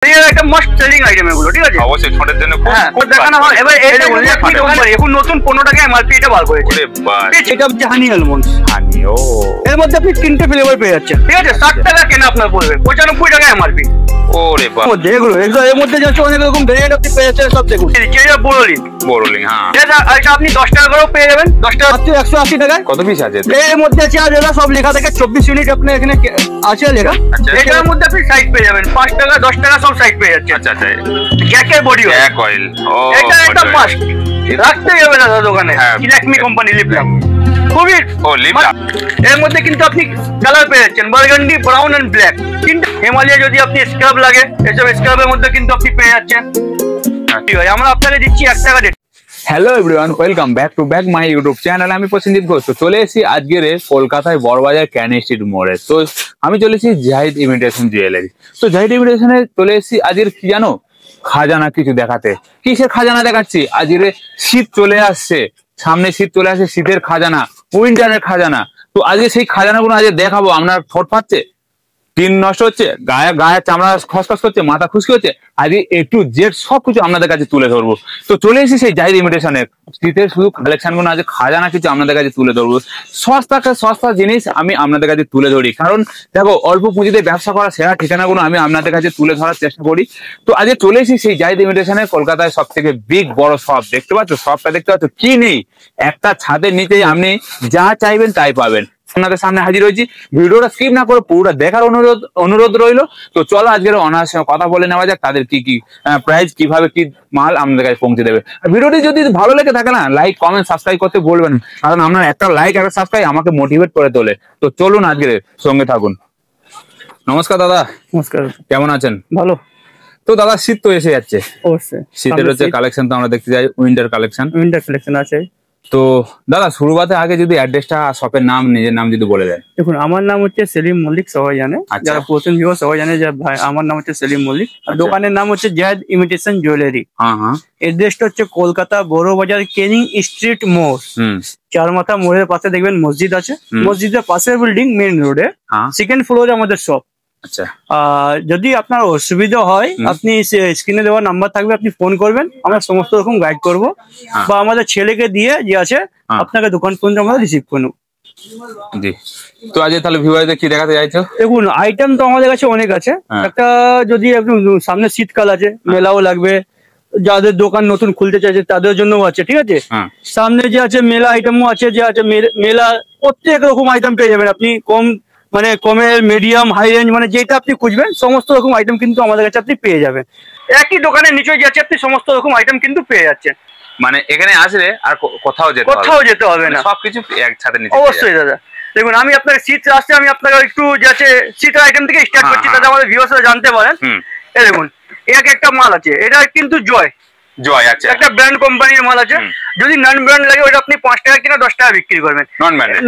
একটা must selling item এগুলো, ঠিক আছে? অবশ্যই ছোটদের জন্য খুব দেখানো হয়। এবার এটা বলি আপনি দোকানে এখন নতুন 15 টাকা এমআরপি এটা বার করেছে। এটা হচ্ছে হানি আলমন্ড। হানি, ও এর মধ্যে আপনি 3টে ফ্লেভার পেয়ে যাচ্ছেন, ঠিক আছে? 60 টাকা কেনা আপনার পড়বে, 95 টাকা এমআরপি। ওরে বাবা, এগুলো এর মধ্যে যাচ্ছে অনেক রকম ভেরিয়েন্ট আপনি পেয়ে যাচ্ছেন। সব দেখুন, এটা বোরোলিন। বোরোলিন, হ্যাঁ, এটা আপনি 10 টাকা করেও পেয়ে যাবেন। 10 টাকা 180 টাকায়। কত পিস আছে এর মধ্যে আছে? আর এটা সব লেখা থাকে 24 ইউনিট আপনার এখানে আছে লেখা। এটার মধ্যে আপনি সাইজ পেয়ে যাবেন 5 টাকা 10 টাকা সব সাইজ পেয়ে যাচ্ছেন। আচ্ছা আচ্ছা, জ্যাকের বডি অয়েল, এটা একটা মাস্ট রাখতেই হবে দাদা দোকানে। ল্যাকমি কোম্পানি লিপ লাম, খুবই লিপ লাম। এর মধ্যে কিন্তু আপনি কালার পেয়ে যাচ্ছেন বার্গান্ডি, ব্রাউন এন্ড ব্ল্যাক। কিন্তু হিমালয় যদি আপনি স্ক্রাব লাগে, এসব স্ক্রাবের মধ্যে কিন্তু আপনি পেয়ে যাচ্ছেন। ঠিক আছে, আমরা আপনাকে দিচ্ছি 1 টাকা rate. Hello everyone, welcome back to my YouTube channel. আমি প্রসেনজিৎ ঘোষ। চলে এসেছি আজকের কলকাতায় বড়বাজার ক্যানি স্ট্রিট মোড়ে। তো আমি চলে এসেছি জাহিদ ইমিটেশন জুয়েলারি। তো জাহিদ ইমিটেশনে চলে এসেছি আজকের কি জানো, খাজানা কিছু দেখাতে। কিসের খাজানা দেখাচ্ছি? আজকের শীত চলে আসছে, সামনে শীত চলে আসছে, শীতের খাজানা, উইন্টারের খাজানা। তো আজকে সেই খাজানাগুলো আজকে দেখাবো। আপনার ঠোঁট ফাটছে, টিন নষ্ট হচ্ছে, গায়ে চামড়া খসখস করছে, মাথা খুশকি হচ্ছে, আজকে A to Z সবকিছু আপনাদের কাছে তুলে ধরবো। তো চলে এসেছি সেই জাহিদ ইমিটেশনের শীতের শুধু কালেকশন গুলো আজকে খাজানা কিছু আপনাদের কাছে তুলে ধরবো। সস্তা জিনিস আমি আপনাদের কাছে তুলে ধরি, কারণ দেখো অল্প পুঁজিতে ব্যবসা করা সেরা ঠিকানাগুলো আমি আপনাদের কাছে তুলে ধরার চেষ্টা করি। তো আজকে চলে এসেছি সেই জাহিদ ইমিটেশনের কলকাতায় সব থেকে বিগ বড় শপ। দেখতে পাচ্ছ শপটা, দেখতে পাচ্ছ কি নেই, একটা ছাদের নিচেই আপনি যা চাইবেন তাই পাবেন। আপনাদের সামনে হাজির হয়েছি। ভিডিওটা স্কিপ না করে পুরোটা দেখার অনুরোধ রইলো। তো চলো আজকের ওনার সঙ্গে কথা বলে নেওয়া যাক, তাদের কি কি প্রাইস, কিভাবে কি মাল আমাদের কাছে পৌঁছে দেবে। ভিডিওটি যদি ভালো লেগে থাকে না, লাইক কমেন্ট সাবস্ক্রাইব করতে ভুলবেন, কারণ আপনার একটা লাইক একটা সাবস্ক্রাইব আমাকে মোটিভেট করে তোলে। তো চলুন আজকের সঙ্গে থাকুন। নমস্কার দাদা। নমস্কার, কেমন আছেন? ভালো। তো দাদা শীত তো এসে যাচ্ছে, অবশ্যই শীতের হচ্ছে কালেকশন তো আমরা দেখতে যাই, উইন্টার কালেকশন আছে। তো দাদা শুরুতে আগে যদি অ্যাড্রেসটা, শপের নাম, নিজের নাম যদি বলে দেন। দেখুন, আমার নাম হচ্ছে সেলিম মল্লিক, সবাই জানে, যারা প্রথম ভিউ সবাই জানে যে ভাই আমার নাম হচ্ছে সেলিম মল্লিক। আর দোকানের নাম হচ্ছে জাহিদ ইমিটেশন জুয়েলারি। হ্যাঁ, এড্রেসটা হচ্ছে কলকাতা বড়বাজার ক্যানিং স্ট্রিট মোড়। চারমাথা মোড়ের পাশে দেখবেন মসজিদ আছে, মসজিদের পাশের বিল্ডিং মেইন রোডে, সেকেন্ড ফ্লোরে আমাদের শপ। আচ্ছা, যদি আপনার অসুবিধা হয় আপনি স্ক্রিনে দেওয়া নাম্বার থাকবে, আপনি ফোন করবেন, আমরা সমস্ত রকম গাইড করব, বা আমাদের ছেলেকে দিয়ে যে আছে আপনাকে দোকান পর্যন্ত আমরা রিসিভ করে নেব। জি। তো আজ তাহলে ভিউয়ারদের কি দেখাতে চাইছো? দেখুন, আইটেম তো আমাদের কাছে অনেক আছে। একটা যদি একটু সামনে শীতকাল আছে, মেলাও লাগবে, যাদের দোকান নতুন খুলতে চাইছে তাদের জন্য আছে, ঠিক আছে? সামনে যে আছে মেলা আইটেমও আছে, যে আছে মেলা প্রত্যেক রকম আইটেম পেয়ে যাবেন আপনি। কমের, মিডিয়াম, হাই রেঞ্জ, মানে যেটা আপনি খুঁজবেন সমস্ত রকম আইটেম কিন্তু আমাদের কাছে আপনি পেয়ে যাবেন। একই দোকানের নিচে যাচ্ছে, আপনি সমস্ত রকম আইটেম কিন্তু পেয়ে যাচ্ছেন। মানে এখানে আসলে আর কোথাও যেতে হবে না, সবকিছু একসাথে নিচে। অবশ্যই দাদা। দেখুন, আমি আপনাকে শীত আসছে, আমি আপনাকে একটু যাচ্ছে শীতের আইটেম থেকে স্টার্ট করছি, তাতে আমাদের ভিউয়ার্সরা জানতে পারেন। এই দেখুন, একটা মাল আছে, এটা কিন্তু জয়। আচ্ছা, একটা ব্র্যান্ড কোম্পানির মাল আছে। যদি নন ব্র্যান্ড লাগে ওটা আপনি 5 টাকা কিনা 10 টাকা বিক্রি করবেন।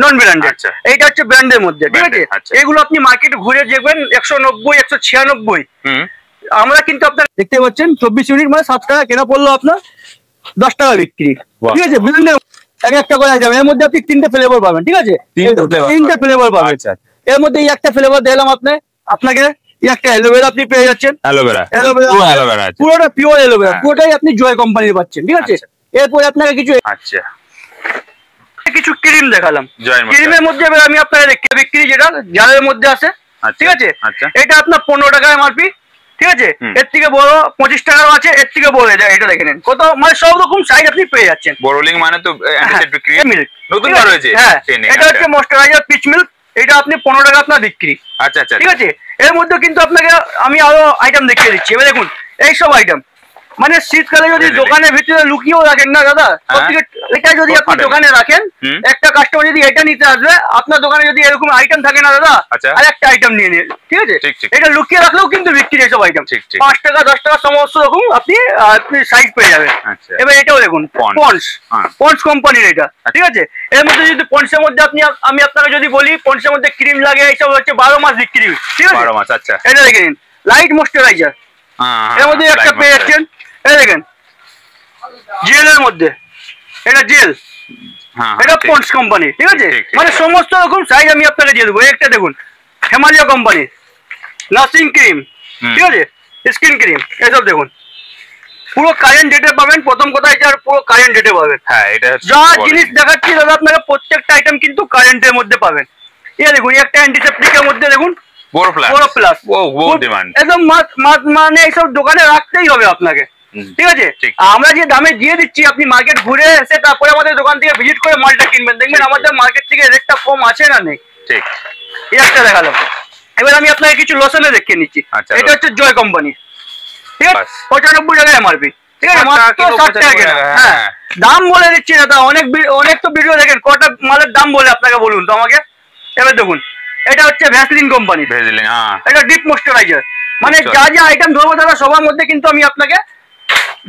Non branded. এইটা হচ্ছে ব্র্যান্ডের মধ্যে, ঠিক আছে? এগুলো আপনি মার্কেটে ঘুরে দেখবেন 190, 196। আমরা কিন্তু আপনার দেখতে পাচ্ছেন 24 ইউনিট, মানে 7 টাকা কেনা পড়লো আপনার 10 টাকা বিক্রি, ঠিক আছে? ব্র্যান্ডের একটা করে আইটেম, এর মধ্যে আপনি 3টে ফ্লেভার পাবেন, ঠিক আছে? 3টে ফ্লেভার পাবেন। এর মধ্যে এই একটা ফ্লেভার দিলাম আপনাকে, একটা অ্যালোভেরা আপনি পেয়ে যাচ্ছেন। অ্যালোভেরা পুরোটা পিওর অ্যালোভেরা, পুরোটাই আপনি জয় কোম্পানির পাচ্ছেন, ঠিক আছে? এরপরে আপনাকে কিছু ক্রিম দেখালাম। ক্রিমের মধ্যে আমি আপনাকে বিক্রি যেটা জারের মধ্যে আছে, ঠিক আছে? এটা আপনার 15 টাকা এমআরপি, ঠিক আছে? এর থেকে বড় 25 টাকারও আছে, এর থেকে বড় এটা দেখে নেন কত, মানে সব রকম সাইজ আপনি পেয়ে যাচ্ছেন। বোরোলিং মানে তো মিল্ক নতুন বার হয়েছে। হ্যাঁ, এটা হচ্ছে ময়েশ্চারাইজার পিচ মিল্ক, এটা আপনি 15 টাকা আপনার বিক্রি। আচ্ছা, ঠিক আছে? এর মধ্যে কিন্তু আপনাকে আমি আরো আইটেম দেখিয়ে দিচ্ছি। এবার দেখুন, এইসব আইটেম মানে শীতকালে যদি দোকানের ভিতরে লুকিয়েও রাখেন না দাদা, এটা যদি আপনি দোকানে রাখেন, একটা কাস্টমার যদি এটা নিতে আসবে, আপনার দোকানে যদি এরকম আইটেম থাকে না দাদা, আর একটা আইটেম নিয়ে নিন, ঠিক আছে? এটা লুকিয়ে রাখলেও কিন্তু বিক্রি এইসব আইটেম 5 টাকা 10 টাকা সমস্ত রকম আপনি সাইজ পেয়ে যাবেন। এবার এটাও দেখুন, পন্ডস কোম্পানির এটা, ঠিক আছে? এর মধ্যে যদি পন্ডসের মধ্যে আমি আপনাকে যদি বলি, পন্ডসের মধ্যে ক্রিম লাগে, এইসব হচ্ছে 12 মাস বিক্রি, ঠিক আছে? 12 মাস। আচ্ছা, এটা দেখে নিন, লাইট ময়েশ্চারাইজার, এর মধ্যে একটা পেয়ে যাচ্ছেন। এই দেখেন, জেলের মধ্যে এটা জেল, এটা পন্ডস কোম্পানি, ঠিক আছে? মানে সমস্ত রকম সাইজ আমি আপনাকে দিয়ে দেবো। একটা দেখুন, হিমালয় কোম্পানি নার্সিং ক্রিম, ঠিক আছে? স্কিন ক্রিম এসব দেখুন পুরো কারেন্ট ডেটে পাবেন। প্রথম কথা এটা পুরো কারেন্ট ডেটে পাবেন। হ্যাঁ এটা যা জিনিস দেখাচ্ছি দাদা আপনাকে প্রত্যেকটা আইটেম কিন্তু কারেন্টের মধ্যে পাবেন। এটা দেখুন একটা অ্যান্টিসেপ্টিকের মধ্যে দেখুন বড় প্লাস একদম মানে এইসব দোকানে রাখতেই হবে আপনাকে, ঠিক আছে। আমরা যে দামে দিয়ে দিচ্ছি আপনি মার্কেট ঘুরে এসে তারপরে আমাদের দোকান থেকে ভিজিট করে মালটা কিনবেন, দেখবেন আমাদের মার্কেট থেকে রেটটা কম আছে না নেই। ঠিক এই একটা দেখালাম। এবার আমি আপনাকে কিছু লোশনে দেখিয়ে নিচ্ছি। এটা হচ্ছে জয় কোম্পানি, ঠিক আছে, 95 টাকা এমআরপি, ঠিক আছে, মাত্র 60 টাকা কেনা। হ্যাঁ দাম বলে দিচ্ছি দাদা, অনেক তো ভিডিও দেখেন, কটা মালের দাম বলে আপনাকে বলুন তো আমাকে। এবার দেখুন এটা হচ্ছে ভ্যাসলিন কোম্পানি, এটা ডিপ ময়েশ্চারাইজার, মানে যা যা আইটেম ধরবো দাদা সবার মধ্যে কিন্তু আমি আপনাকে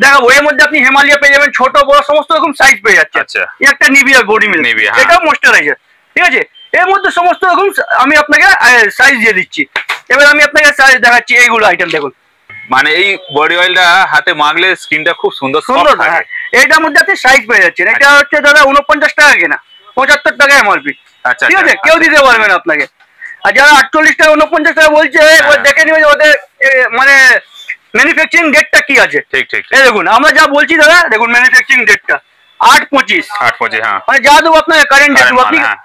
দেখাবো। এর মধ্যে আপনি হিমালয় পেয়ে যাবেন, ছোট বড় সমস্ত রকম সাইজ পেয়ে যাচ্ছে। একটা নিভিয়া বডি মিল্ক, এটাও ময়েশ্চারাইজার, ঠিক আছে। এর মধ্যে সমস্ত রকম আমি আপনাকে সাইজ দিয়ে দিচ্ছি। এবার আমি আপনাকে সাইজ দেখাচ্ছি, এইগুলো আইটেম দেখুন, মানে এই বডি অয়েলটা হাতে মাখলে স্কিনটা খুব সুন্দর থাকে। এটার মধ্যে আপনি সাইজ পেয়ে যাচ্ছেন। এটা হচ্ছে দাদা 49 টাকা কেনা, 75 টাকা এমআরপি, ঠিক আছে, কেউ দিতে পারবে না আপনাকে। আর যারা 48 টাকা 49 টাকা বলছে দেখে নিবে ওদের মানে ম্যানুফ্যাকচারিং ডেটটা কি আছে। ঠিক ঠিক এই দেখুন আমরা যা বলছি দাদা, দেখুন ম্যানুফ্যাকচারিং ডেটটা 8/25, হ্যাঁ, মানে যা দেবো আপনাকে কারেন্ট ডেট,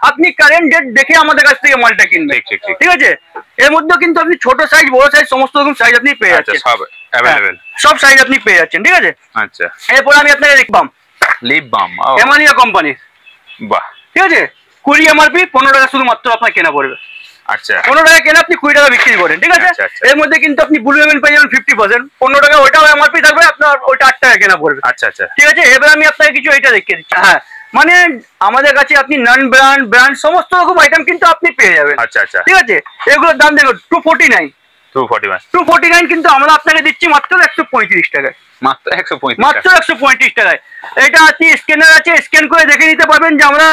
আপনি কারেন্ট ডেট দেখে আমাদের কাছ থেকে মালটা কিনবেন, ঠিক আছে। এর মধ্যে কিন্তু আপনি ছোট সাইজ বড় সাইজ সমস্ত রকম সাইজ আপনি পেয়ে যাচ্ছেন, সব সাইজ আপনি পেয়ে যাচ্ছেন, ঠিক আছে। আচ্ছা এরপর আমি আপনাকে লিপ বাম হিমালয় কোম্পানি, বাহ, ঠিক আছে, 20 এমআরপি, 15 টাকা শুধুমাত্র আপনার কেনা পড়বে। আচ্ছা 15 টাকা কেনা আপনি 20 টাকা বিক্রি করেন, ঠিক আছে। এর মধ্যে কিন্তু আপনি ব্লু এমএল পেয়ে যাবেন 50%, 15 টাকা ওইটাও এমআরপি থাকবে, আপনার ওইটা 8 টাকা কেনা পড়বে। আচ্ছা আচ্ছা ঠিক আছে। এবার আমি আপনাকে কিছু এইটা দেখিয়ে দিচ্ছি। হ্যাঁ মানে আমাদের কাছে আপনি নন ব্র্যান্ড সমস্ত রকম আইটেম কিন্তু আপনি পেয়ে যাবেন। আচ্ছা আচ্ছা ঠিক আছে। এগুলোর দাম দেখুন 249 কিন্তু আমরা আপনাকে দিচ্ছি মাত্র 135 টাকায়, মাত্র 135 টাকায়। এটা আপনি স্ক্যানার আছে, স্ক্যান করে দেখে নিতে পারবেন যে আমরা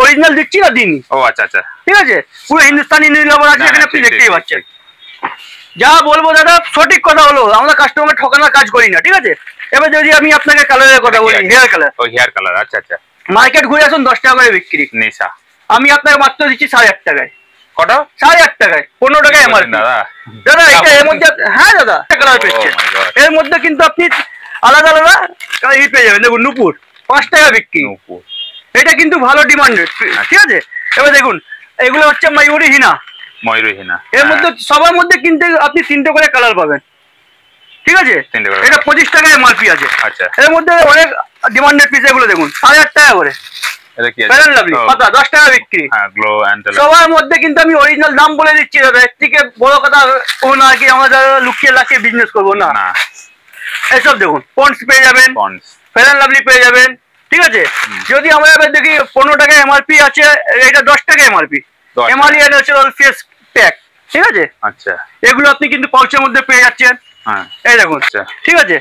অরিজিনাল দিচ্ছি না দিনই। ও আচ্ছা আচ্ছা ঠিক আছে। পুরো হিন্দুস্তানি নির্মাণ আছে, এখানে আপনি দেখতেই পাচ্ছেন। যা বলবো দাদা সঠিক কথা হলো, আমরা কাস্টমার ঠকানোর কাজ করি না, ঠিক আছে। এবার যদি আমি আপনাকে কালারের কথা বলি, হেয়ার কালার, আচ্ছা আচ্ছা, মার্কেট ঘুরে আসুন 10 টাকা করে বিক্রি, নিশা আমি আপনাকে মাত্র দিচ্ছি 8.5 টাকায়। কটা? 8.5 টাকায়, 15 টাকা এমআরপি দাদা। এটা এর মধ্যে, হ্যাঁ দাদা কালার পেয়েছে, এর মধ্যে কিন্তু আপনি আলাদা আলাদা পেয়ে যাবেন। দেখুন নূপুর 5 টাকা বিক্রি, এটা কিন্তু ভালো ডিমান্ডেড, ঠিক আছে। এবার দেখুন এগুলো হচ্ছে ময়ূরী হিনা, এর মধ্যে সবার মধ্যে কিন্তু আপনি 3টে করে কালার পাবেন, ঠিক আছে। এটা 25 টাকা এমআরপি আছে। আচ্ছা এর মধ্যে অনেক ডিমান্ডেড পিস, এগুলো দেখুন 8.5 টাকা করে, পাতা 10 টাকা বিক্রি। সবার মধ্যে কিন্তু আমি অরিজিনাল দাম বলে দিচ্ছি দাদা, এর থেকে বড় কথা ও না কি আমরা লুকিয়ে লাকিয়ে বিজনেস করবো না। এসব দেখুন পন্ডস পেয়ে যাবেন, ফেয়ার এন্ড লাভলি পেয়ে যাবেন, ঠিক আছে। যদি আমরা এবার দেখি 15 টাকা এমআরপি আছে, এটা 10 টাকা MRP, Himalaya natural face pack, ঠিক আছে। আচ্ছা এগুলো আপনি কিন্তু পাউচের মধ্যে পেয়ে যাচ্ছেন, এই দেখুন, ঠিক আছে।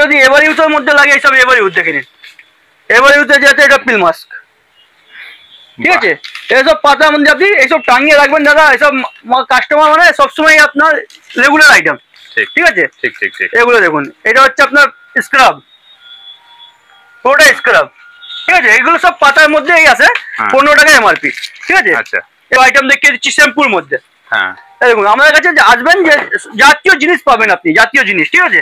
যদি এভার ইউজের মধ্যে লাগে, এইসব এভার ইউজ দেখে নিন, এভার ইউজে যেতে এটা পিল মাস্ক, ঠিক আছে। এইসব পাতার মধ্যে আপনি এইসব টাঙিয়ে রাখবেন দাদা, এইসব কাস্টমার মানে সবসময় আপনার রেগুলার আইটেম, ঠিক আছে। ঠিক ঠিক ঠিক। এগুলো দেখুন এটা হচ্ছে আপনার স্ক্রাব, পুরোটা স্ক্রাব, ঠিক আছে। এগুলো সব পাতার মধ্যেই আছে, 15 টাকা এমআরপি, ঠিক আছে। আচ্ছা এই আইটেম দেখিয়ে দিচ্ছি শ্যাম্পুর মধ্যে। হ্যাঁ দেখুন আমাদের কাছে আসবেন যে জাতীয় জিনিস পাবেন আপনি, জাতীয় জিনিস, ঠিক আছে।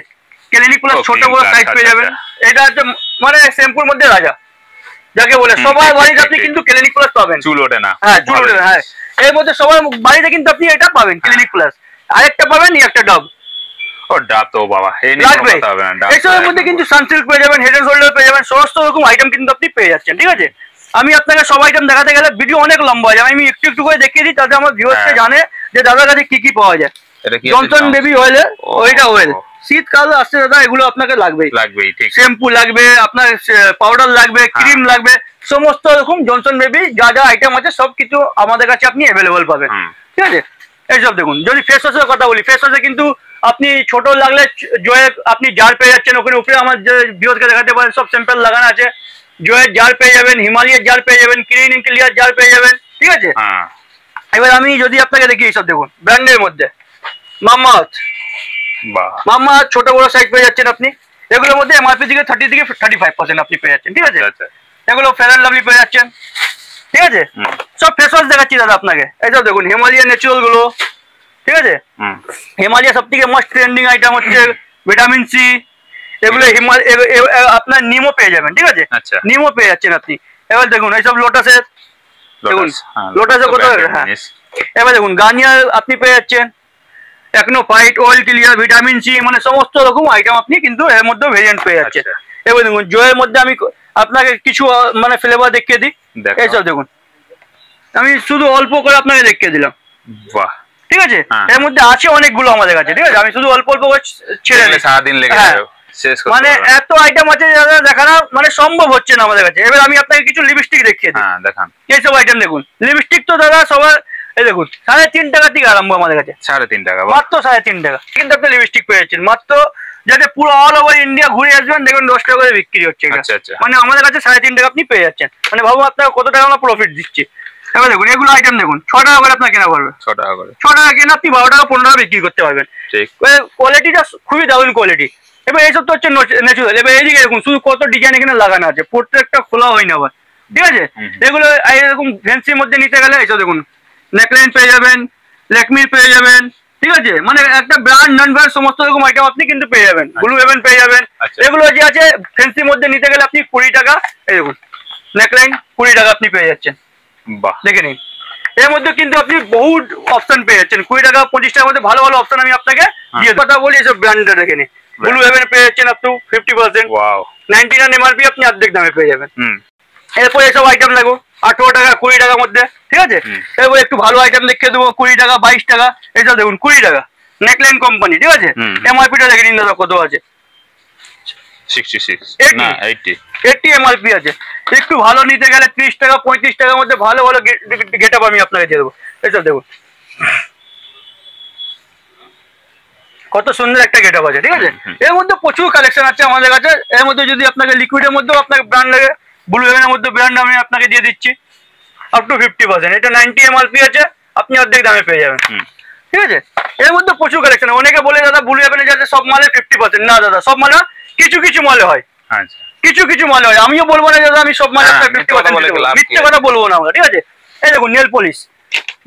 ক্লিনিক প্লাস ছোট বড় সাইজ পেয়ে যাবেন। এটা হচ্ছে মানে শ্যাম্পুর মধ্যে রাজা যাকে বলে, সবার বাড়িতে আপনি কিন্তু ক্লিনিক প্লাস পাবেন, চুল ওঠে না, হ্যাঁ চুল ওঠে না, হ্যাঁ এর মধ্যে সবার বাড়িতে কিন্তু আপনি এটা পাবেন ক্লিনিক প্লাস। আরেকটা পাবেন একটা ডাব, ও ডাব তো বাবা এই নিয়ে কথা হবে না। এসবের মধ্যে কিন্তু সানসিল্ক পেয়ে যাবেন, হেড এন্ড শোল্ডার পেয়ে যাবেন, সমস্ত রকম আইটেম কিন্তু আপনি পেয়ে যাচ্ছেন, ঠিক আছে। আমি আপনাকে সব আইটেম দেখাতে গেলে ভিডিও অনেক লম্বা হয়, আমি একটু একটু করে দেখিয়ে দিই তাতে আমার ভিউয়ার্সরা জানে যে দাদার কাছে কি কি পাওয়া যায়। জনসন বেবি অয়েল, ওইটা অয়েল, শীতকাল আসছে দাদা, এগুলো আপনাকে লাগবেই, ঠিক। শ্যাম্পু লাগবে, আপনার পাউডার লাগবে, ক্রিম লাগবে, সমস্ত রকম জনসন বেবি যা যা আইটেম আছে সব কিছু আমাদের কাছে আপনি অ্যাভেলেবল পাবেন, ঠিক আছে। এইসব দেখুন। যদি ফেস ওয়াশের কথা বলি, ফেস ওয়াশে কিন্তু আপনি ছোট লাগলে জয়ের আপনি জার পেয়ে যাচ্ছেন, ওখানে উপরে আমার যে ভিউয়ার্সকে দেখাতে পারেন সব স্যাম্পল লাগানো আছে। জয়ের জার পেয়ে যাবেন, হিমালয়ের জার পেয়ে যাবেন, ক্লিন এন্ড ক্লিয়ার জার পেয়ে যাবেন, ঠিক আছে। এবার আমি যদি আপনাকে দেখি এইসব দেখুন ব্র্যান্ডের মধ্যে মামাআর্থ, মামাআর্থ ছোট বড় সাইজ পেয়ে যাচ্ছেন আপনি। এগুলোর মধ্যে এমআরপি থেকে 30 থেকে 35% আপনি পেয়ে যাচ্ছেন, ঠিক আছে। এগুলো ফেয়ার এন্ড লাভলি পেয়ে যাচ্ছেন, ঠিক আছে। সব ফেস ওয়াশ দেখাচ্ছি দাদা আপনাকে, এইসব দেখুন হিমালয় ন্যাচারাল গুলো, ঠিক আছে। হিমালয় সব থেকে মোস্ট ট্রেন্ডিং আইটেম হচ্ছে ভিটামিন সি, এগুলো আপনার নিমও পেয়ে যাবেন, ঠিক আছে, নিমও পেয়ে যাচ্ছেন আপনি। এবার দেখুন এইসব লোটাসের, দেখুন লোটাসের কত, হ্যাঁ এবার দেখুন গার্নিয়ার আপনি পেয়ে যাচ্ছেন, Acno Fight, Oil Clear, vitamin C, মানে সমস্ত রকম আইটেম আপনি কিন্তু এর মধ্যে ভেরিয়েন্ট পেয়ে যাচ্ছেন। এবার দেখুন জয়ের মধ্যে আমি আপনাকে কিছু মানে ফ্লেভার দেখিয়ে দিই, এইসব দেখুন আমি শুধু অল্প করে আপনাকে দেখিয়ে দিলাম, বাহ ঠিক আছে। এর মধ্যে আছে অনেকগুলো আমাদের কাছে, ঠিক আছে, আমি শুধু অল্প অল্প করে ছেড়ে দিই, সারাদিন লেগে যাবে মানে এত আইটেম আছে যারা দেখানো মানে সম্ভব হচ্ছে না আমাদের কাছে। এবার আমি আপনাকে কিছু লিপস্টিক দেখিয়ে দিই, দেখান এইসব আইটেম দেখুন। লিপস্টিক তো দাদা সবার, এই দেখুন 3.5 টাকা থেকে আরম্ভ আমাদের কাছে, 3.5 টাকা, মাত্র 3.5 টাকা কিন্তু আপনি লিপস্টিক পেয়ে যাচ্ছেন মাত্র। যাতে পুরো অল ওভার ইন্ডিয়া ঘুরে আসবেন দেখবেন 10 টাকা করে বিক্রি হচ্ছে, মানে আমাদের কাছে 3.5 টাকা আপনি পেয়ে যাচ্ছেন, মানে ভাবুন আপনার কত টাকা আমরা প্রফিট দিচ্ছি। এবার দেখুন এগুলো আইটেম দেখুন 6 টাকা করে আপনার কেনা পড়বে, 6 টাকা করে, 6 টাকা কেনা আপনি 12 টাকা 15 টাকা বিক্রি করতে পারবেন, কোয়ালিটিটা খুবই দারুণ কোয়ালিটি। এবার এইসব তো হচ্ছে ন্যাচুরাল। এবার এইদিকে দেখুন শুধু কত ডিজাইন এখানে লাগানো আছে, প্রত্যেকটা খোলা হয় না আবার, ঠিক আছে। এগুলো এরকম ফ্যান্সির মধ্যে নিতে গেলে এইসব দেখুন নেকলাইন পেয়ে যাবেন, ল্যাকমির পেয়ে যাবেন, ঠিক আছে, মানে একটা ব্র্যান্ড নন ব্র্যান্ড সমস্ত রকম আইটেম আপনি কিন্তু পেয়ে যাবেন, ব্লু হেভেন পেয়ে যাবেন। এগুলো যে আছে ফ্যান্সির মধ্যে নিতে গেলে আপনি 20 টাকা, এই দেখুন নেকলাইন 20 টাকা আপনি পেয়ে যাচ্ছেন, বাহ দেখে নিন। এর মধ্যে কিন্তু আপনি বহুত অপশন পেয়ে যাচ্ছেন, 20 টাকা 25 টাকার মধ্যে ভালো ভালো অপশন আমি আপনাকে দিয়ে কথা বলি। এসব ব্র্যান্ডের দেখে নিন, ব্লু হেভেন পেয়ে যাচ্ছেন আপ টু 50%, 99 এমআরপি আপনি অর্ধেক দামে পেয়ে যাবেন। এরপর এসব আইটেম লাগো 18 টাকা 20 টাকার মধ্যে, ঠিক আছে। এরপর একটু ভালো আইটেম দেখিয়ে দেবো 20 টাকা 22 টাকা, এইসব দেখুন 20 টাকা নেকলাইন কোম্পানি, ঠিক আছে। এমআরপিটা দেখে নিন দাদা কত আছে, 66 না 80 এমআরপি আছে। একটু ভালো নিতে গেলে 30 টাকা 35 টাকার মধ্যে ভালো ভালো গেট আপ আমি আপনাকে দিয়ে দেবো। এইসব দেখুন কত সুন্দর একটা গেট আপ আছে, ঠিক আছে। এর মধ্যে প্রচুর কালেকশন আছে আমাদের কাছে। এর মধ্যে যদি আপনাকে লিকুইডের মধ্যেও আপনাকে ব্র্যান্ড লাগে, ব্লু হেভেনের মধ্যে ব্র্যান্ড আমি আপনাকে দিয়ে দিচ্ছি আপ টু 50%। এটা 90 এমআরপি আছে, আপনি অর্ধেক দামে পেয়ে যাবেন, ঠিক আছে। এর মধ্যে প্রচুর কালেকশন। অনেকে বলে দাদা ব্লু হেভেনে যাচ্ছে সব মালে 50%, না দাদা সব মালে কিছু কিছু মালে হয়, কিছু কিছু মালে হয়। আমিও বলবো না দাদা আমি সব মালে 50%, মিথ্যে কথা বলবো না আমরা, ঠিক আছে। এই দেখুন নেল পলিশ,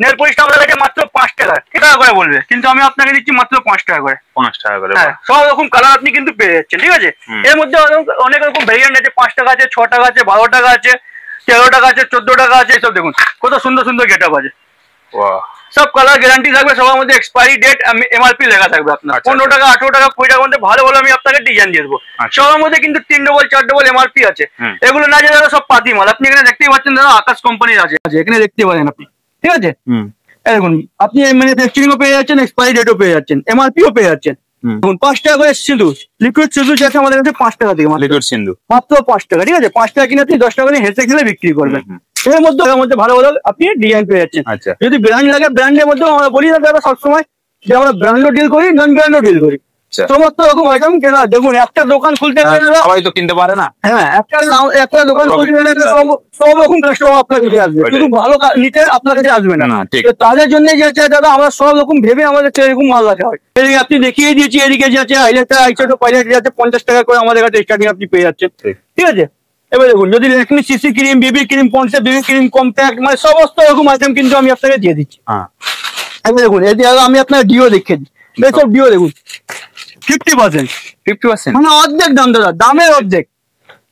নেল পলিশটা আমাদের কাছে মাত্র 5 টাকা, 5 টাকা করে বলবে, কিন্তু আমি আপনাকে দিচ্ছি মাত্র 5 টাকা করে, 5 টাকা করে। হ্যাঁ সব রকম কালার আপনি কিন্তু পেয়ে যাচ্ছেন, ঠিক আছে। এর মধ্যে অনেক রকম ভেরিয়েন্ট আছে, 5 টাকা আছে, 6 টাকা আছে, 12 টাকা আছে, 13 টাকা আছে, 14 টাকা আছে। এসব দেখুন কত সুন্দর সুন্দর গেট আপ আছে, সব কালার গ্যারান্টি থাকবে, সবার মধ্যে এক্সপায়ারি ডেট এমআরপি লেখা থাকবে আপনার। 15 টাকা 18 টাকা 20 টাকার মধ্যে ভালো ভালো আমি আপনাকে ডিজাইন দিয়ে দেবো। সবার মধ্যে কিন্তু 3 ডবল 4 ডবল এমআরপি আছে। এগুলো না যে দাদা সব পাতি মাল, আপনি এখানে দেখতেই পাচ্ছেন দাদা আকাশ কোম্পানির আছে, এখানে দেখতে পারেন আপনি, ঠিক আছে। দেখুন আপনি ম্যানুফ্যাকচারিংও পেয়ে যাচ্ছেন, এক্সপায়ারি ডেটও পেয়ে যাচ্ছেন, এমআরপিও পেয়ে যাচ্ছেন। দেখুন 5 টাকা করে সিঁদুর, লিকুইড সিঁদুর আছে আমাদের কাছে 5 টাকা থেকে, লিকুইড সিঁদুর মাত্র 5 টাকা, ঠিক আছে। 5 টাকা কিনে আপনি 10 টাকা করে হেসে খেলে বিক্রি করবেন। এর মধ্যে ভালো ভালো আপনি ডিজাইন পেয়ে যাচ্ছেন। যদি ব্র্যান্ড লাগে ব্র্যান্ডের মধ্যে আমরা বলি না দাদা সবসময় যে আমরা ব্র্যান্ডও ডিল করি, নন ব্র্যান্ডও ডিল করি, সমস্ত রকম আইটেম কেনা। দেখুন একটা দোকান খুলতে গেলে সবাই তো কিনতে পারে না, হ্যাঁ একটা দোকান খুলতে গেলে সব রকম কাস্টমার আপনার কাছে আসবে, শুধু ভালো নিতে আপনার কাছে আসবে না। তাদের জন্য যে আছে দাদা আমরা সব রকম ভেবে আমাদের এরকম মাল রাখা হয়। এদিকে আপনি দেখিয়ে দিয়েছি, এদিকে যে আছে হাইলাইটার আইশ্যাডো পাইলাইট আছে 50 টাকা করে আমাদের কাছে স্টার্টিং আপনি পেয়ে যাচ্ছেন, ঠিক আছে। এবার দেখুন যদি Lakme CC cream, BB cream, Pond's BB cream, compact, মানে সমস্ত রকম আইটেম কিন্তু আমি আপনাকে দিয়ে দিচ্ছি। এবার দেখুন এদিকে আমি আপনার ডিও দেখিয়ে দিই, সব ডিও দেখুন 50% মানে অর্ধেক দাম দাদা, দামের অর্ধেক।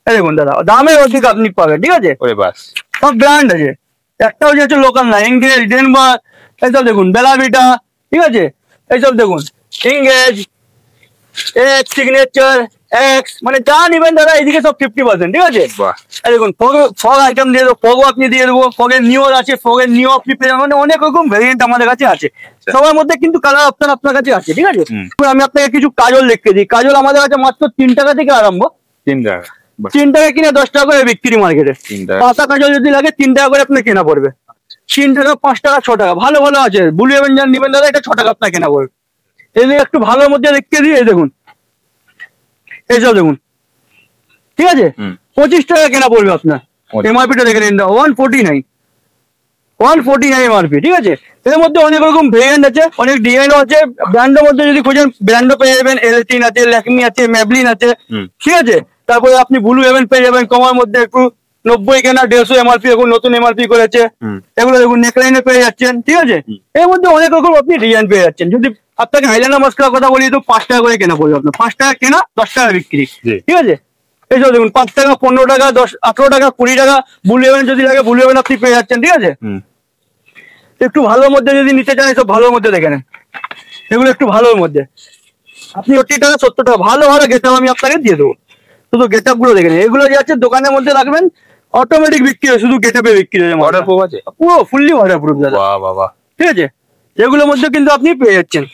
এই দেখুন দাদা দামের অর্ধেক আপনি পাবেন, ঠিক আছে। সব ব্র্যান্ড আছে, একটাও যে হচ্ছে লোকাল না। এঙ্গেজ, ডেনমার্ক, এইসব দেখুন, বেলাভিটা, ঠিক আছে। এইসব দেখুন এঙ্গেজ, এক্স, সিগনেচার, এক্স, মানে যা নেবেন দাদা এইদিকে সব 50%, ঠিক আছে। দেখুন ফগ আইটেম দিয়ে দেবো, ফগও আপনি দিয়ে দেবো, ফগের নিওর আছে, ফগের নিও আপনি পেয়ে যাবেন, অনেক রকম ভেরিয়েন্ট আমাদের কাছে আছে। সবার মধ্যে কিন্তু কালার অপশন আপনার কাছে আছে, ঠিক আছে। আমি আপনাকে কিছু কাজল লিখে দিই, কাজল আমাদের কাছে মাত্র 3 টাকা থেকে আরম্ভ, 3 টাকা, 3 টাকা কিনে 10 টাকা করে বিক্রি মার্কেটে। পাতা কাজল যদি লাগে 3 টাকা করে আপনার কেনা পড়বে, 3 টাকা 5 টাকা 6 টাকা, ভালো ভালো আছে। ব্লু হেভেন যান নেবেন দাদা এটা 6 টাকা আপনার কেনা পড়বে। এই একটু ভালোর মধ্যে দেখতে দিই, এই দেখুন এইসব দেখুন, ঠিক আছে। 25 টাকা কেনা পড়বে আপনার, এমআরপিটা দেখে নিন 149 এমআরপি, ঠিক আছে। এর মধ্যে অনেক রকম ভেরিয়েন্ট আছে, অনেক ডিজাইনও আছে। ব্র্যান্ডের মধ্যে যদি খোঁজেন ব্র্যান্ডও পেয়ে যাবেন, L18 আছে, ল্যাকমি আছে, ম্যাবলিন আছে, ঠিক আছে। তারপরে আপনি ব্লু হেভেন পেয়ে যাবেন কমার মধ্যে একটু, 90 কেনা 150 এমআরপি, এখন নতুন এমআরপি করেছে। এগুলো দেখুন নেকলাইনে পেয়ে যাচ্ছেন, ঠিক আছে। এর মধ্যে অনেক রকম আপনি ডিজাইন পেয়ে যাচ্ছেন। যদি আপনাকে হাইলানা মস্কার কথা বলি তো 5 টাকা করে কেনা পড়বে আপনার, 5 টাকা কেনা 10 টাকা বিক্রি, ঠিক আছে। এইসব দেখুন 5 টাকা 15 টাকা 10 18 টাকা 20 টাকা বুল হেভেন যদি লাগে বুল হেভেন আপনি পেয়ে যাচ্ছেন, ঠিক আছে। একটু ভালোর মধ্যে যদি নিতে চান এসব ভালোর মধ্যে দেখে নেন, এগুলো একটু ভালোর মধ্যে আপনি 80 টাকা 70 টাকা ভালো ভালো গেটআপ আমি আপনাকে দিয়ে দেবো। শুধু গেটআপ গুলো দেখে নেন, এগুলো যে আছে দোকানের মধ্যে রাখবেন অটোমেটিক বিক্রি হয়, শুধু গেটআপে বিক্রি হয়। ওয়াটারপ্রুফ আছে পুরো ফুললি ওয়াটারপ্রুফ দাদা, বাহ বাহ, ঠিক আছে। এগুলোর মধ্যে কিন্তু আপনি পেয়ে যাচ্ছেন।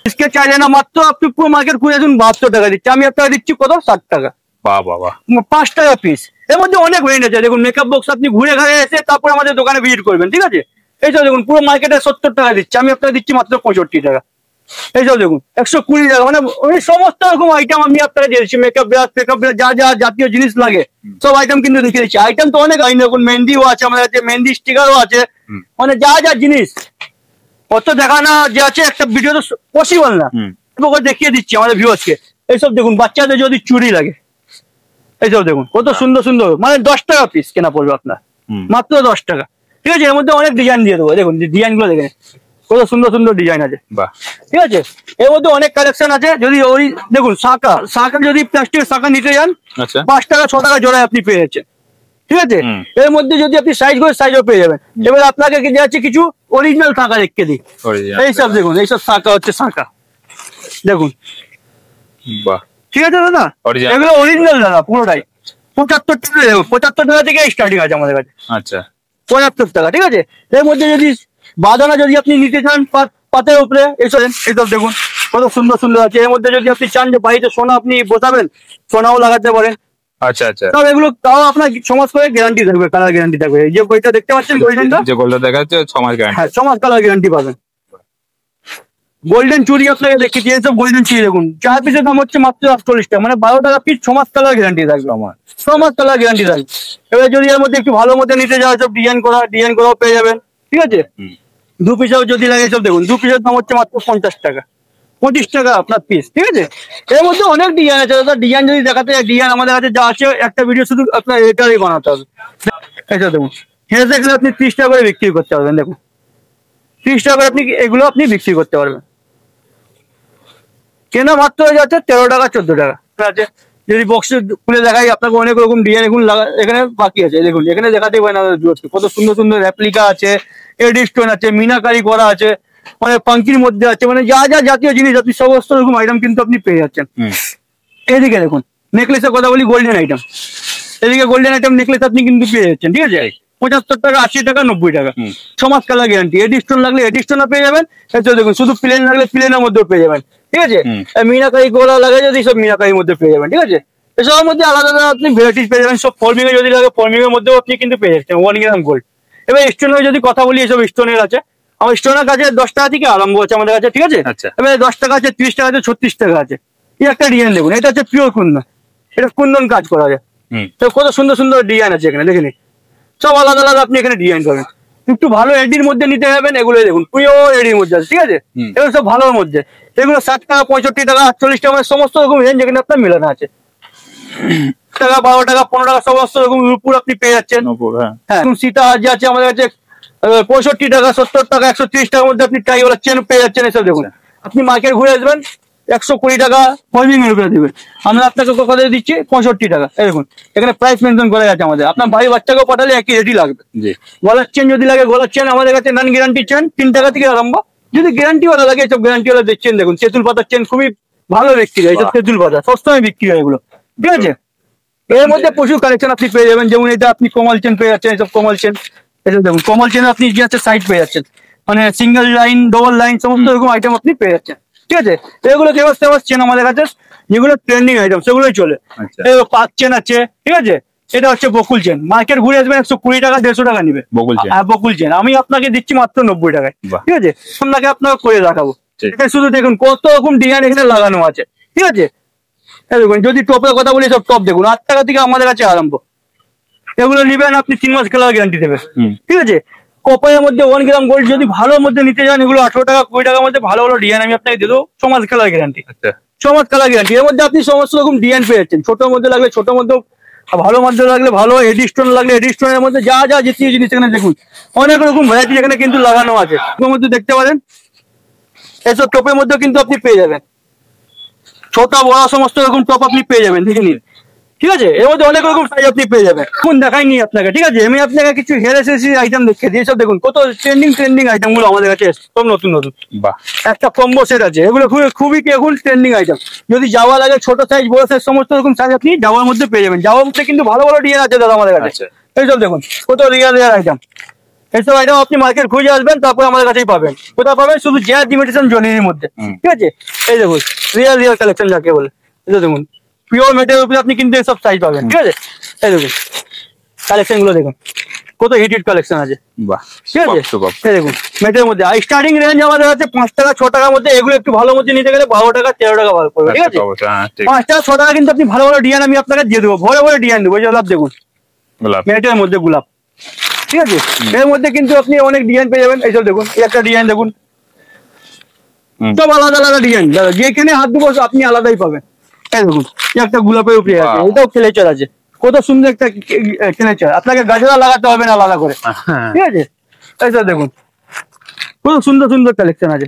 इसके চাইলে না মাত্র আপনি পুরো মার্কেট ঘুরে আসুন 72 টাকা দিচ্ছি, আমি আপনাকে দিচ্ছি কত 60 টাকা। বাহ বাহ বাহ, 5 টাকা পিস। এর মধ্যে অনেক রেঞ্জ আছে, দেখুন মেকআপ বক্স আপনি ঘুরে ঘুরে এসে তারপর আমাদের দোকানে ভিজিট করবেন, ঠিক আছে। এইসব দেখুন পুরো মার্কেটে 70 টাকা দিচ্ছি, আমি আপনাকে দিচ্ছি মাত্র 65 টাকা। এইসব দেখুন 120 টাকা, মানে ওই সমস্ত রকম আইটেম আমি আপনাকে দিয়ে দিচ্ছি। মেকআপ ব্রাশ যা যা জাতীয় জিনিস লাগে সব আইটেম কিন্তু দেখিয়ে দিচ্ছি। আইটেম তো অনেক আইন, দেখুন মেহেন্দিও আছে আমাদের কাছে, মেহেন্দি স্টিকারও আছে, মানে যা যা জিনিস কত দেখানো যে আছে একটা ভিডিও তো পসিবল না, দেখিয়ে দিচ্ছি আমাদের ভিউয়ার্সকে। এইসব দেখুন বাচ্চাদের যদি চুড়ি লাগে, এইসব দেখুন কত সুন্দর সুন্দর, মানে 10 টাকা পিস কেনা পড়বে আপনার, মাত্র 10 টাকা, ঠিক আছে। এর মধ্যে অনেক ডিজাইন দিয়ে দেবো, দেখুন ডিজাইন গুলো দেখেন কত সুন্দর সুন্দর ডিজাইন আছে, ঠিক আছে। এর মধ্যে অনেক কালেকশন আছে। যদি ওই দেখুন শাখা যদি প্লাস্টিকের শাখা নিতে যান 5 টাকা 6 টাকা জোড়ায় আপনি পেয়ে যাচ্ছেন, ঠিক আছে। এর মধ্যে যদি আপনি সাইজ করে সাইজও পেয়ে যাবেন। এবার আপনাকে কি যাচ্ছে কিছু অরিজিনাল শাখা দেখতে দিই, এইসব দেখুন, এইসব শাখা হচ্ছে শাখা দেখুন, বাহ, ঠিক আছে দাদা। এগুলো অরিজিনাল দাদা পুরোটাই। 75 টাকা থেকে স্টার্টিং আছে আমাদের কাছে, আচ্ছা 75 টাকা, ঠিক আছে। এর মধ্যে যদি বাঁধানা যদি আপনি নিতে চান পাতের উপরে, এইসব দেখুন কত সুন্দর সুন্দর আছে। এর মধ্যে যদি আপনি চান যে বাড়িতে সোনা আপনি বসাবেন, সোনাও লাগাতে পারেন, আচ্ছা আচ্ছা। তবে এগুলো তাও আপনার 6 মাস করে গ্যারান্টি থাকবে, কালার গ্যারান্টি থাকবে। এই যে বইটা দেখতে পাচ্ছেন গোল্ডেনটা, যে গোল্ডটা দেখা যাচ্ছে 6 মাস গ্যারান্টি, হ্যাঁ 6 মাস কালার গ্যারান্টি পাবেন। গোল্ডেন চুড়ি আপনাকে দেখিয়েছি, এইসব গোল্ডেন চুড়ি দেখুন 4 পিসের দাম হচ্ছে মাত্র 48 টাকা, মানে 12 টাকা পিস, 6 মাস কালার গ্যারান্টি থাকবে আমার, 6 মাস কালার গ্যারান্টি থাকবে। এবার যদি এর মধ্যে একটু ভালো মধ্যে নিতে যাও সব ডিজাইন করাও পেয়ে যাবেন, ঠিক আছে। 2 পিসেও যদি লাগে সব দেখুন 2 পিসের দাম হচ্ছে মাত্র 50 টাকা, 25 টাকা আপনার পিস, ঠিক আছে। এর মধ্যে অনেক ডিজাইন আছে দাদা, ডিজাইন যদি দেখাতে যায় ডিজাইন আমাদের কাছে যা আছে একটা ভিডিও শুধু আপনার এটারই বানাতে হবে। এটা দেখুন হেরে দেখলে আপনি 30 টাকা করে বিক্রি করতে পারবেন, দেখুন 30 টাকা করে আপনি এগুলো আপনি বিক্রি করতে পারবেন। কেনা মাত্র হয়ে যাচ্ছে 13 টাকা 14 টাকা আছে। যদি বক্সে খুলে দেখাই আপনাকে অনেক রকম ডিজাইন এখানে বাকি আছে, দেখুন এখানে দেখাতে পারেন কত সুন্দর সুন্দর রেপ্লিকা আছে, এডি স্টোন আছে, মিনাকারি করা আছে, মানে পাঙ্কির মধ্যে আছে, মানে যা যা জাতীয় জিনিস আপনি সমস্ত রকম আইটেম কিন্তু আপনি পেয়ে যাচ্ছেন। এদিকে দেখুন নেকলেসের কথা বলি, গোল্ডেন আইটেম, এদিকে গোল্ডেন আইটেম নেকলেস আপনি কিন্তু পেয়ে যাচ্ছেন, ঠিক আছে। 75 টাকা 80 টাকা 90 টাকা, 6 মাস কালার গ্যারান্টি। এডি স্টোন লাগলে এডি স্টোনও পেয়ে যাবেন, দেখুন শুধু প্লেন লাগলে প্লেনের মধ্যেও পেয়ে যাবেন, ঠিক আছে। মিনাকারি গোলা লাগে যদি সব মিনাকারির মধ্যে পেয়ে যাবেন, ঠিক আছে। এসবের মধ্যে আলাদা আলাদা আপনি ভ্যারাইটিস পেয়ে যাবেন। সব ফর্মিং এ যদি লাগে ফর্মিং এর মধ্যেও আপনি কিন্তু পেয়ে যাচ্ছেন 1 গ্রাম গোল্ড। এবার স্টোনের যদি কথা বলি, এসব স্টোনের আছে আমার, স্টোনের কাছে 10 টাকা থেকে আরম্ভ আছে আমাদের কাছে, ঠিক আছে। এবার 10 টাকা আছে, 30 টাকা আছে, 36 টাকা আছে। এই একটা ডিজাইন দেখুন, এটা হচ্ছে পিওর কুন্দন, এটা কুন্দন কাজ করা যায়, তো কত সুন্দর সুন্দর ডিজাইন আছে এখানে, দেখে নিন সব আলাদা আলাদা আপনি এখানে ডিজাইন পাবেন। একটু ভালো এডির মধ্যে নিতে যাবেন, এগুলো দেখুন পিওর এডির মধ্যে আছে, ঠিক আছে। এগুলো সব ভালোর মধ্যে, এগুলো 60 টাকা 65 টাকা 48 টাকা, মানে সমস্ত রকম রেঞ্জ এখানে আপনার মেলানো আছে। টাকা 12 টাকা 15 টাকা সমস্ত রকম উপর আপনি পেয়ে যাচ্ছেন। হ্যাঁ সীতা যে আছে আমাদের কাছে 65 টাকা 70 টাকা 130 টাকার মধ্যে আপনি টাইওয়ালা চেন পেয়ে যাচ্ছেন। এসব দেখুন আপনি মার্কেট ঘুরে আসবেন 120 টাকা ফর্মিং এর উপরে দিবেন, আমরা আপনাকে কথা দিচ্ছি 65 টাকা। এই দেখুন এখানে প্রাইস মেনশন করা আছে আমাদের, আপনার ভাই বাচ্চাকেও পাঠালে একই রেটই লাগবে। গলার চেন যদি লাগে গলার চেন আমাদের কাছে নন গ্যারান্টি চেন 3 টাকা থেকে আরম্ভ, যদি গ্যারান্টি ওয়ালা লাগে সব গ্যারান্টি ওয়ালা দেখছেন। দেখুন তেঁতুল পাতার চেন খুবই ভালো বিক্রি হয়, এটা তেঁতুল পাতা সবসময় বিক্রি হয় এগুলো, ঠিক আছে। এর মধ্যে প্রচুর কালেকশন আপনি পেয়ে যাবেন, যেমন এটা আপনি কমল চেন পেয়ে যাচ্ছেন, এসব কমল চেন, এটা দেখুন কমল চেন আপনি যে আছে সাইড পেয়ে যাচ্ছেন, মানে সিঙ্গেল লাইন ডবল লাইন সমস্ত রকম আইটেম আপনি পেয়ে যাচ্ছেন, ঠিক আছে। এগুলো ফেমাস ফেমাস চেন আমাদের কাছে, যেগুলো ট্রেন্ডিং আইটেম সেগুলোই চলে। পাক চেন আছে, ঠিক আছে। এটা হচ্ছে বকুল চেন, মার্কেট ঘুরে আসবেন 120 টাকা 150 টাকা নিবে বকুল চেন, আমি আপনাকে দিচ্ছি মাত্র 90 টাকায়, ঠিক আছে। আপনাকে আপনাকে করে দেখাবো, শুধু দেখুন কত রকম ডিজাইন এখানে লাগানো আছে, ঠিক আছে। দেখুন যদি টপের কথা বলি, সব টপ দেখুন 8 টাকা থেকে আমাদের কাছে আরম্ভ। এগুলো নিবেন আপনি 3 মাস কালার গ্যারান্টি দেবে, ঠিক আছে। কপারের মধ্যে 1 গ্রাম গোল্ড যদি ভালোর মধ্যে নিতে যান, এগুলো 18 টাকা 20 টাকার মধ্যে ভালো ভালো ডিজাইন আমি আপনাকে দিয়ে দেবো, 6 মাস কালার গ্যারান্টি, 6 মাস কালার গ্যারান্টি। এর মধ্যে আপনি সমস্ত রকম ডিজাইন পেয়ে যাচ্ছেন, ছোটোর মধ্যে লাগলে ছোটোর মধ্যেও ভালো মাধ্যম লাগলে ভালো, এডি স্টোন লাগলে এডি স্টোনের মধ্যে যা যা জাতীয় জিনিস এখানে দেখুন অনেক রকম ভ্যারাইটি এখানে কিন্তু লাগানো আছে। এর মধ্যে দেখতে পারেন এসব টপের মধ্যে কিন্তু আপনি পেয়ে যাবেন, ছোট বড় সমস্ত রকম টপ আপনি পেয়ে যাবেন, দেখে নিন। ঠিক আছে, এর মধ্যে অনেক রকম সাইজ আপনি পেয়ে যাবেন। এখন দেখাইনি আপনাকে, ঠিক আছে, আমি আপনাকে কিছু হেয়ার অ্যাক্সেসরি আইটেম দেখিয়ে দিই। সব দেখুন কত ট্রেন্ডিং আইটেম গুলো আমাদের কাছে সব নতুন নতুন। বাহ, একটা কম্বো সেট আছে, এগুলো খুবই এখন ট্রেন্ডিং আইটেম। যদি যাওয়া লাগে ছোট সাইজ বড় সাইজ সমস্ত রকম সাইজ আপনি যাওয়ার মধ্যে পেয়ে যাবেন। যাওয়ার মধ্যে কিন্তু ভালো ভালো ডিজাইন আছে দাদা আমাদের কাছে। এইসব দেখুন কত রিয়ার আইটেম, এইসব আইটেম আপনি মার্কেট খুঁজে আসবেন, তারপরে আমাদের কাছেই পাবেন। কোথাও পাবেন শুধু জায়াদ ইমিটেশন জুয়েলারির মধ্যে। ঠিক আছে, এই দেখুন রিয়াল কালেকশন যাকে বলে, এই দেখুন পিওর মেটেরিয়াল উপরে আপনি কিন্তু সব সাইজ পাবেন। ঠিক আছে, এই দেখুন কালেকশন গুলো দেখুন কত হিটেড কালেকশন আছে। বাহ, ঠিক আছে, এই দেখুন মেটেরিয়াল মধ্যে স্টার্টিং রেঞ্জ আমাদের আছে 5 টাকা 6 টাকার মধ্যে। এগুলো একটু ভালো মধ্যে নিতে গেলে 12 টাকা 13 টাকা বার করবে। ঠিক আছে, 5 টাকা 6 টাকা কিন্তু আপনি ভালো ভালো ডিজাইন আমি আপনাকে দিয়ে দেবো, ভরে ভরে ডিজাইন দেবো। গোলাপ দেখুন, মেটেরিয়াল মধ্যে গোলাপ। ঠিক আছে, এর মধ্যে কিন্তু আপনি অনেক ডিজাইন পেয়ে যাবেন। এইসব দেখুন, এই একটা ডিজাইন দেখুন, সব আলাদা আলাদা ডিজাইন দাদা, যেখানে হাত দেবো আপনি আলাদাই পাবেন। এই দেখুন একটা গোলাপের উপরে আছে, এটাও ক্লেচার আছে, কত সুন্দর একটা ক্লেচার, আপনাকে গাছরা লাগাতে হবে না আলাদা করে। ঠিক আছে, এইসব দেখুন কত সুন্দর সুন্দর কালেকশন আছে।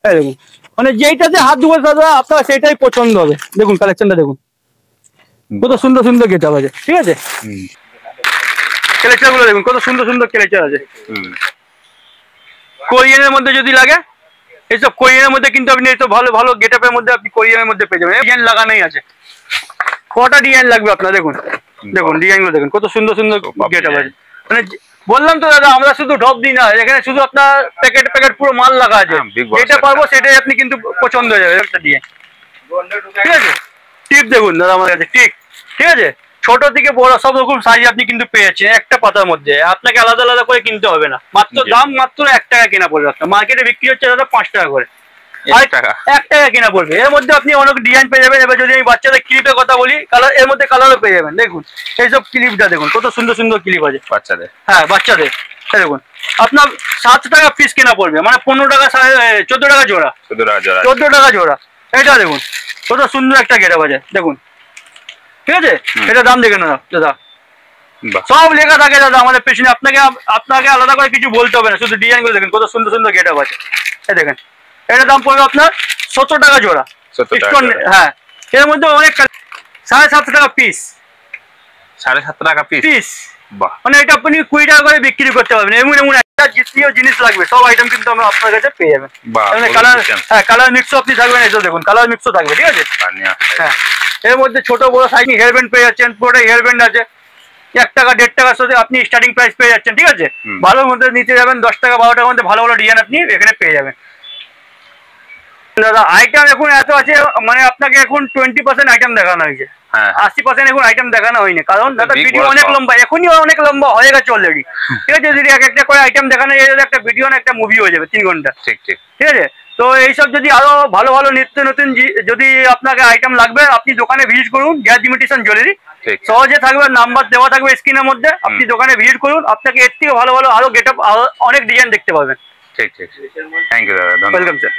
এই দেখুন মানে যেইটাতে হাত দেবো দাদা আপনার সেটাই পছন্দ হবে। দেখুন কালেকশনটা দেখুন কত সুন্দর সুন্দর গেটআপ আছে। ঠিক আছে, ক্লেচার গুলো দেখুন কত সুন্দর সুন্দর ক্লেচার আছে। কোরিয়ানের মধ্যে যদি লাগে, এইসব কোরিয়ানের মধ্যে কিন্তু আপনি এইসব ভালো ভালো গেটআপের মধ্যে আপনি কোরিয়ানের মধ্যে পেয়ে যাবেন। ডিজাইন লাগানোই আছে, কটা ডিজাইন লাগবে আপনার দেখুন। দেখুন ডিজাইন গুলো দেখুন কত সুন্দর সুন্দর গেটআপ আছে। মানে বললাম তো দাদা আমরা শুধু ড্রপ দিই না, এখানে শুধু আপনার প্যাকেট প্যাকেট পুরো মাল লাগা আছে। যেটা পারবো সেটাই আপনি কিন্তু পছন্দ হয়ে যাবে একটা ডিজাইন। ঠিক আছে, টিপ দেখুন দাদা আমার কাছে টিপ। ঠিক আছে, ছোট থেকে বড় সব রকম সাইজ আপনি কিন্তু পেয়ে যাচ্ছেন একটা পাতার মধ্যে, আপনাকে আলাদা আলাদা করে কিনতে হবে না। মাত্র দাম মাত্র 1 টাকা কেনা পড়বে আপনার, মার্কেটে বিক্রি হচ্ছে দাদা 5 টাকা করে, 1 টাকা কেনা পড়বে। এর মধ্যে আপনি অনেক ডিজাইন পেয়ে যাবেন। এবার যদি আমি বাচ্চাদের ক্লিপের কথা বলি, কালার এর মধ্যে কালারও পেয়ে যাবেন। দেখুন এইসব ক্লিপটা দেখুন কত সুন্দর সুন্দর ক্লিপ আছে বাচ্চাদের। হ্যাঁ বাচ্চাদের, দেখুন আপনার 7 টাকা পিস কেনা পড়বে, মানে 15 টাকা 14 টাকা জোড়া, 14 টাকা জোড়া। এটা দেখুন কত সুন্দর একটা গেটআপ আছে দেখুন। ঠিক আছে, এটা দাম দেখে না দাদা, সব লেখা থাকে দাদা আমাদের পেছনে, আপনাকে আলাদা করে কিছু বলতে হবে না, শুধু ডিজাইন গুলো দেখেন কত সুন্দর সুন্দর গেটআপ আছে। এই দেখেন এটা দাম পড়বে আপনার 17 টাকা জোড়া। হ্যাঁ, এর মধ্যে অনেক 7.5 টাকা পিস, 7.5 টাকা পিস। মানে এটা আপনি 20 টাকা করে বিক্রি করতে পারবেন। এমন এমন একটা জাতীয় জিনিস লাগবে সব আইটেম কিন্তু আমরা আপনার কাছে পেয়ে যাবেন। কালার, হ্যাঁ কালার মিক্সও আপনি থাকবেন। এই দেখুন কালার মিক্সও থাকবে। ঠিক আছে, হ্যাঁ এর মধ্যে ছোট বড় সাইজ হেয়ার ব্যান্ড পেয়ে যাচ্ছেন, পুরোটা হেয়ার ব্যান্ড আছে। 1 টাকা 1.5 টাকার সাথে আপনি স্টার্টিং প্রাইস পেয়ে যাচ্ছেন। ঠিক আছে, ভালোর মধ্যে নিতে যাবেন 10 টাকা 12 টাকার মধ্যে ভালো ভালো ডিজাইন আপনি এখানে পেয়ে যাবেন। দাদা আইটেম এখন এত আছে, মানে আপনাকে এখন 20% আইটেম দেখানো হয়েছে, 80% এখন আইটেম দেখানো হয়নি, কারণ দাদা ভিডিও অনেক লম্বা, এখনই অনেক লম্বা হয়ে গেছে অলরেডি। ঠিক আছে, যদি এক একটা করে আইটেম দেখানো যায় একটা ভিডিও না একটা মুভি হয়ে যাবে 3 ঘন্টা। ঠিক ঠিক, ঠিক আছে। তো এইসব যদি আরো ভালো ভালো নিত্য নতুন যদি আপনাকে আইটেম লাগবে, আপনি দোকানে ভিজিট করুন, জায়াদ ইমিটেশন জুয়েলারি, সহজে থাকবে, নাম্বার দেওয়া থাকবে স্ক্রিনের মধ্যে, আপনি দোকানে ভিজিট করুন, আপনাকে এর থেকে ভালো ভালো আরো গেটআপ অনেক ডিজাইন দেখতে পাবেন। ঠিক ঠিক, থ্যাংক ইউ দাদা, ওয়েলকাম স্যার।